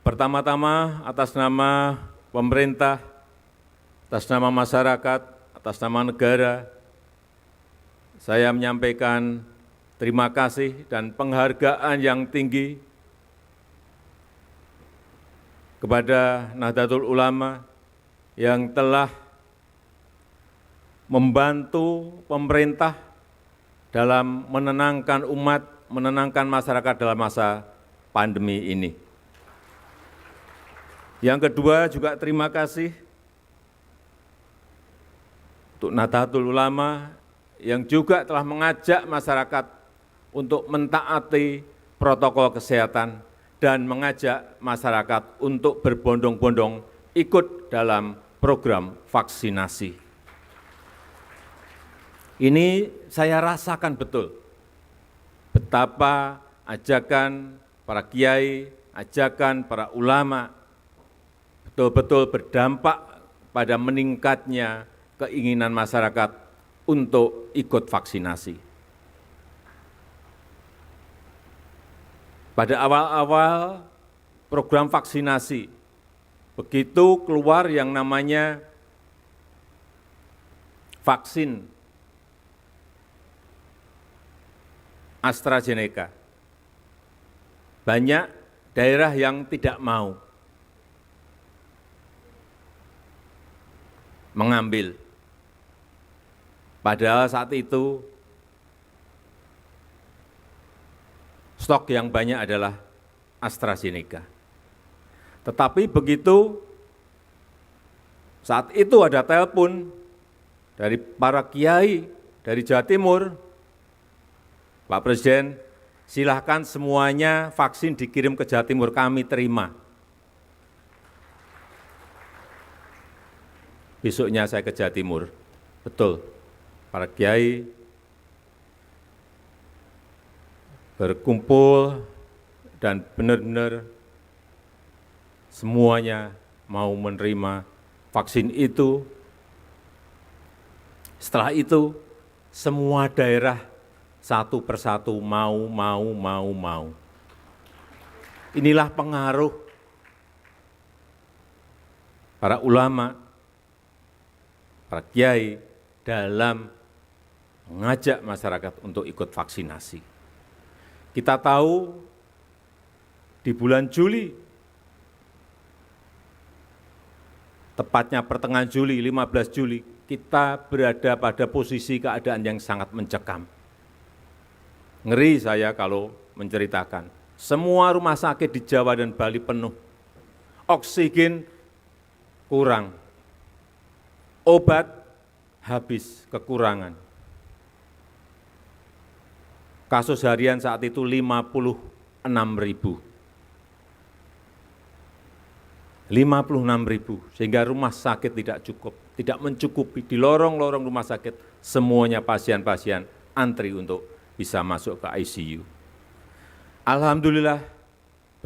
Pertama-tama atas nama pemerintah, atas nama masyarakat, atas nama negara, saya menyampaikan terima kasih dan penghargaan yang tinggi kepada Nahdlatul Ulama yang telah membantu pemerintah dalam menenangkan umat, menenangkan masyarakat dalam masa pandemi ini. Yang kedua juga terima kasih untuk Nahdlatul Ulama yang juga telah mengajak masyarakat untuk mentaati protokol kesehatan dan mengajak masyarakat untuk berbondong-bondong ikut dalam program vaksinasi. Ini saya rasakan betul betapa ajakan para kiai, ajakan para ulama betul-betul berdampak pada meningkatnya keinginan masyarakat untuk ikut vaksinasi. Pada awal-awal program vaksinasi, begitu keluar yang namanya vaksin AstraZeneca, banyak daerah yang tidak mau mengambil. Padahal saat itu stok yang banyak adalah AstraZeneca. Tetapi begitu saat itu ada telepon dari para kiai dari Jawa Timur, Pak Presiden, silahkan semuanya vaksin dikirim ke Jawa Timur, kami terima. Besoknya saya ke Jawa Timur, betul, para kiai berkumpul dan benar-benar semuanya mau menerima vaksin itu. Setelah itu, semua daerah satu persatu mau. Inilah pengaruh para ulama, para kiai dalam mengajak masyarakat untuk ikut vaksinasi. Kita tahu di bulan Juli, tepatnya pertengahan Juli, 15 Juli, kita berada pada posisi keadaan yang sangat mencekam. Ngeri saya kalau menceritakan, semua rumah sakit di Jawa dan Bali penuh, oksigen kurang, obat habis, kekurangan. Kasus harian saat itu 56.000. 56.000, sehingga rumah sakit tidak mencukupi. Di lorong-lorong rumah sakit, semuanya pasien-pasien antri untuk bisa masuk ke ICU. Alhamdulillah,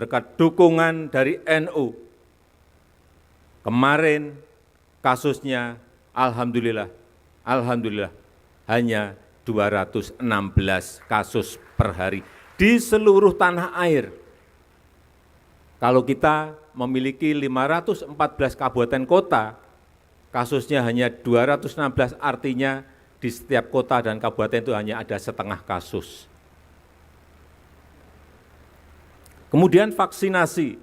berkat dukungan dari NU, kemarin kasusnya alhamdulillah hanya 216 kasus per hari di seluruh tanah air. Kalau kita memiliki 514 kabupaten kota, kasusnya hanya 216, artinya di setiap kota dan kabupaten itu hanya ada setengah kasus. Kemudian vaksinasi,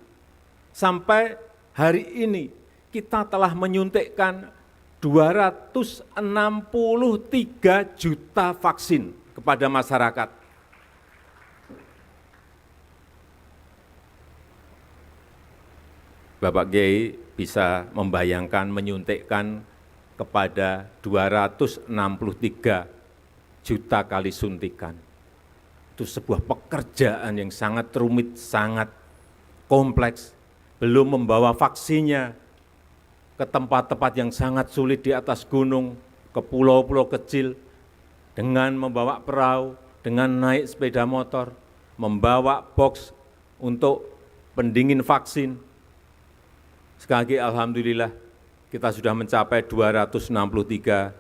sampai hari ini kita telah menyuntikkan 263 juta vaksin kepada masyarakat. Bapak Kiai bisa membayangkan menyuntikkan kepada 263 juta kali suntikan. Itu sebuah pekerjaan yang sangat rumit, sangat kompleks. Belum membawa vaksinnya ke tempat-tempat yang sangat sulit di atas gunung, ke pulau-pulau kecil, dengan membawa perahu, dengan naik sepeda motor, membawa box untuk pendingin vaksin. Sekali lagi alhamdulillah kita sudah mencapai 263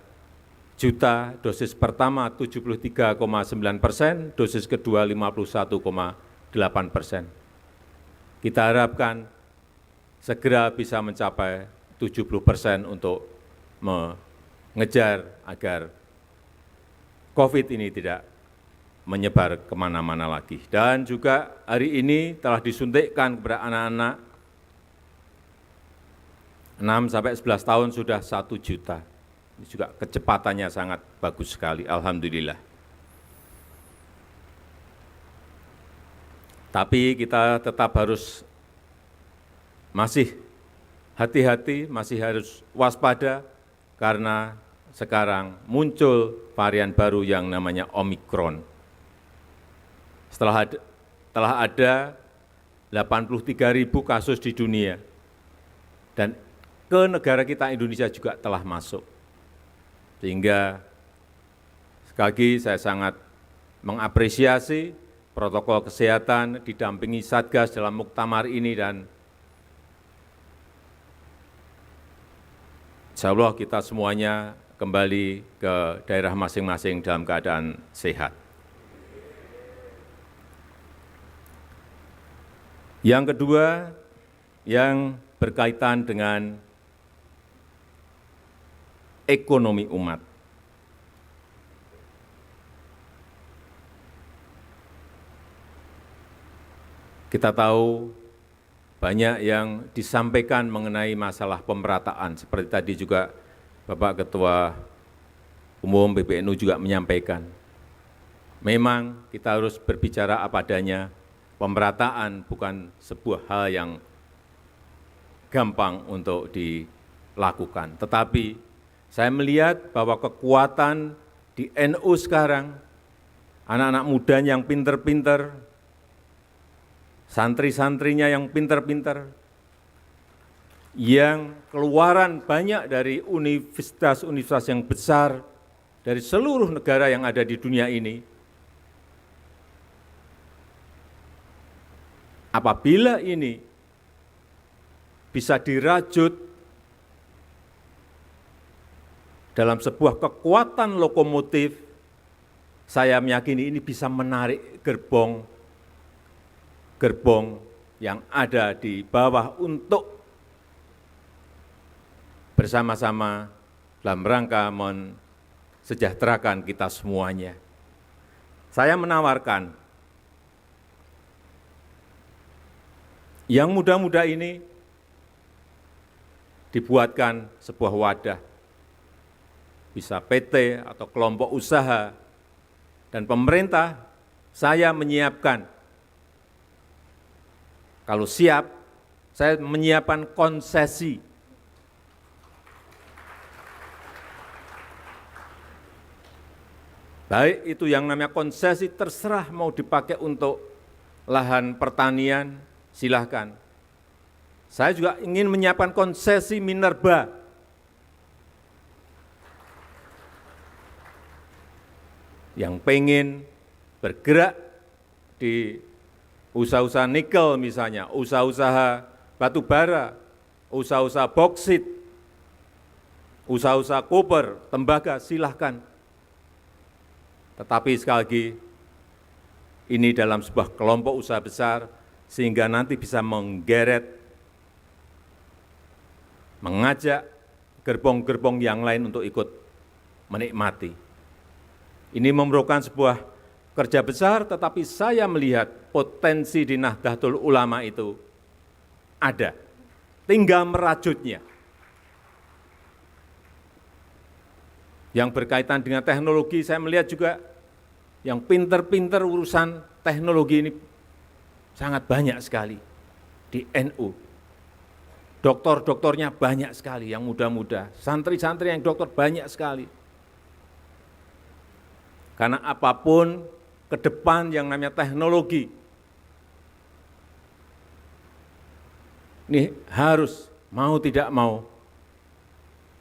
juta, dosis pertama 73,9%, dosis kedua 51,8%. Kita harapkan segera bisa mencapai 70% untuk mengejar agar COVID ini tidak menyebar kemana-mana lagi. Dan juga hari ini telah disuntikkan kepada anak-anak 6-11 tahun sudah 1 juta. Ini juga kecepatannya sangat bagus sekali, alhamdulillah. Tapi kita tetap harus masih hati-hati, masih harus waspada, karena sekarang muncul varian baru yang namanya Omikron. Telah ada 83.000 kasus di dunia, dan ke negara kita Indonesia juga telah masuk. Sehingga sekali lagi saya sangat mengapresiasi protokol kesehatan didampingi Satgas dalam muktamar ini, dan insya Allah kita semuanya kembali ke daerah masing-masing dalam keadaan sehat. Yang kedua, yang berkaitan dengan ekonomi umat. Kita tahu banyak yang disampaikan mengenai masalah pemerataan, seperti tadi juga Bapak Ketua Umum PBNU juga menyampaikan. Memang kita harus berbicara apa adanya, pemerataan bukan sebuah hal yang gampang untuk dilakukan. Tetapi saya melihat bahwa kekuatan di NU sekarang, anak-anak muda yang pinter-pinter, santri-santrinya yang pinter-pinter, yang keluaran banyak dari universitas-universitas yang besar dari seluruh negara yang ada di dunia ini, apabila ini bisa dirajut dalam sebuah kekuatan lokomotif, saya meyakini ini bisa menarik gerbong yang ada di bawah untuk bersama-sama dalam rangka mensejahterakan kita semuanya. Saya menawarkan yang muda-muda ini dibuatkan sebuah wadah, bisa PT atau kelompok usaha, dan pemerintah, saya menyiapkan. Kalau siap, saya menyiapkan konsesi. Baik itu yang namanya konsesi, terserah mau dipakai untuk lahan pertanian, silahkan. Saya juga ingin menyiapkan konsesi minerba. Yang pengen bergerak di usaha-usaha nikel misalnya, usaha-usaha batu bara, usaha-usaha boksit, usaha-usaha koper, tembaga, silahkan. Tetapi sekali lagi, ini dalam sebuah kelompok usaha besar, sehingga nanti bisa menggeret, mengajak gerbong-gerbong yang lain untuk ikut menikmati. Ini memerlukan sebuah kerja besar, tetapi saya melihat potensi di Nahdlatul Ulama itu ada, tinggal merajutnya. Yang berkaitan dengan teknologi, saya melihat juga yang pinter-pinter urusan teknologi ini sangat banyak sekali di NU. Doktor-doktornya banyak sekali yang muda-muda, santri-santri yang dokter banyak sekali. Karena apapun ke depan yang namanya teknologi, ini harus, mau tidak mau,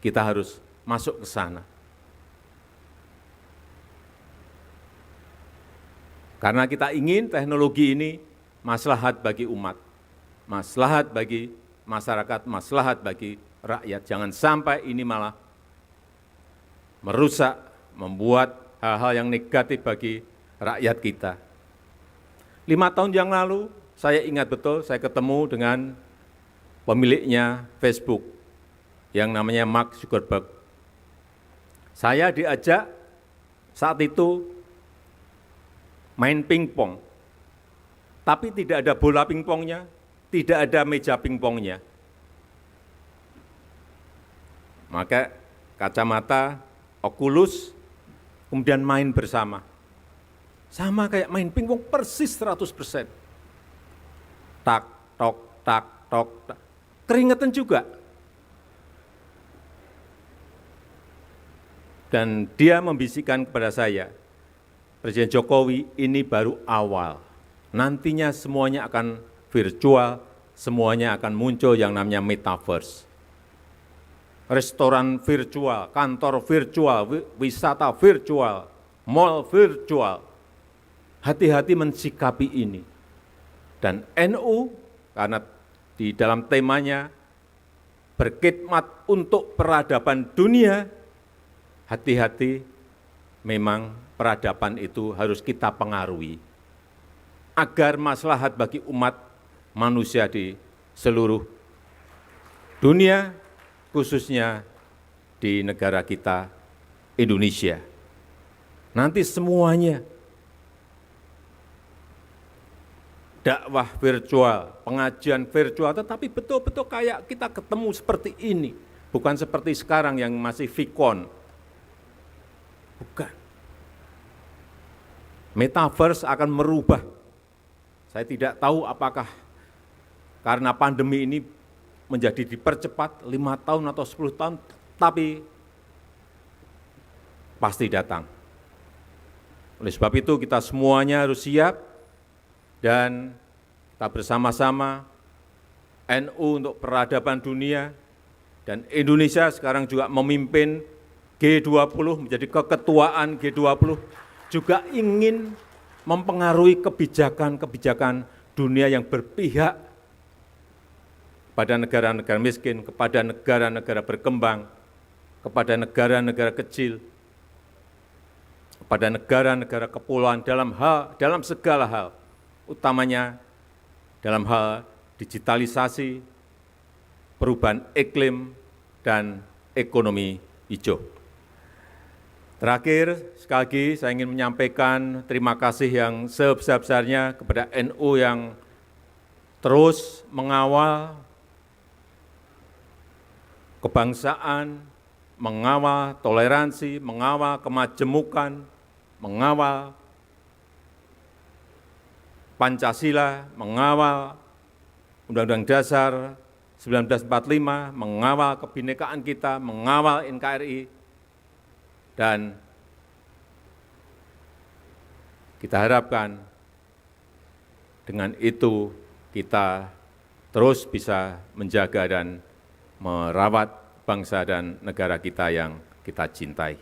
kita harus masuk ke sana. Karena kita ingin teknologi ini maslahat bagi umat, maslahat bagi masyarakat, maslahat bagi rakyat. Jangan sampai ini malah merusak, membuat hal-hal yang negatif bagi rakyat kita. 5 tahun yang lalu, saya ingat betul, saya ketemu dengan pemiliknya Facebook yang namanya Mark Zuckerberg. Saya diajak saat itu main pingpong, tapi tidak ada bola pingpongnya, tidak ada meja pingpongnya. Maka kacamata, Oculus, kemudian main bersama. Sama kayak main pingpong persis 100%. Tak, tok, tak, tok, tak. Keringetan juga. Dan dia membisikkan kepada saya, Presiden Jokowi, ini baru awal. Nantinya semuanya akan virtual, semuanya akan muncul yang namanya metaverse. Restoran virtual, kantor virtual, wisata virtual, mall virtual. Hati-hati mensikapi ini. Dan NU, karena di dalam temanya berkhidmat untuk peradaban dunia, hati-hati memang peradaban itu harus kita pengaruhi agar maslahat bagi umat manusia di seluruh dunia, khususnya di negara kita, Indonesia. Nanti semuanya, dakwah virtual, pengajian virtual, tetapi betul-betul kayak kita ketemu seperti ini. Bukan seperti sekarang yang masih Vicon. Bukan. Metaverse akan merubah. Saya tidak tahu apakah karena pandemi ini menjadi dipercepat 5 tahun atau 10 tahun, tapi pasti datang. Oleh sebab itu kita semuanya harus siap dan kita bersama-sama NU untuk peradaban dunia dan Indonesia sekarang juga memimpin G20, menjadi keketuaan G20, juga ingin mempengaruhi kebijakan-kebijakan dunia yang berpihak pada negara-negara miskin, kepada negara-negara berkembang, kepada negara-negara kecil, kepada negara-negara kepulauan dalam segala hal, utamanya dalam hal digitalisasi, perubahan iklim, dan ekonomi hijau. Terakhir, sekali lagi saya ingin menyampaikan terima kasih yang sebesar-besarnya kepada NU yang terus mengawal kebangsaan, mengawal toleransi, mengawal kemajemukan, mengawal Pancasila, mengawal Undang-Undang Dasar 1945, mengawal kebinekaan kita, mengawal NKRI, dan kita harapkan dengan itu kita terus bisa menjaga dan merawat bangsa dan negara kita yang kita cintai.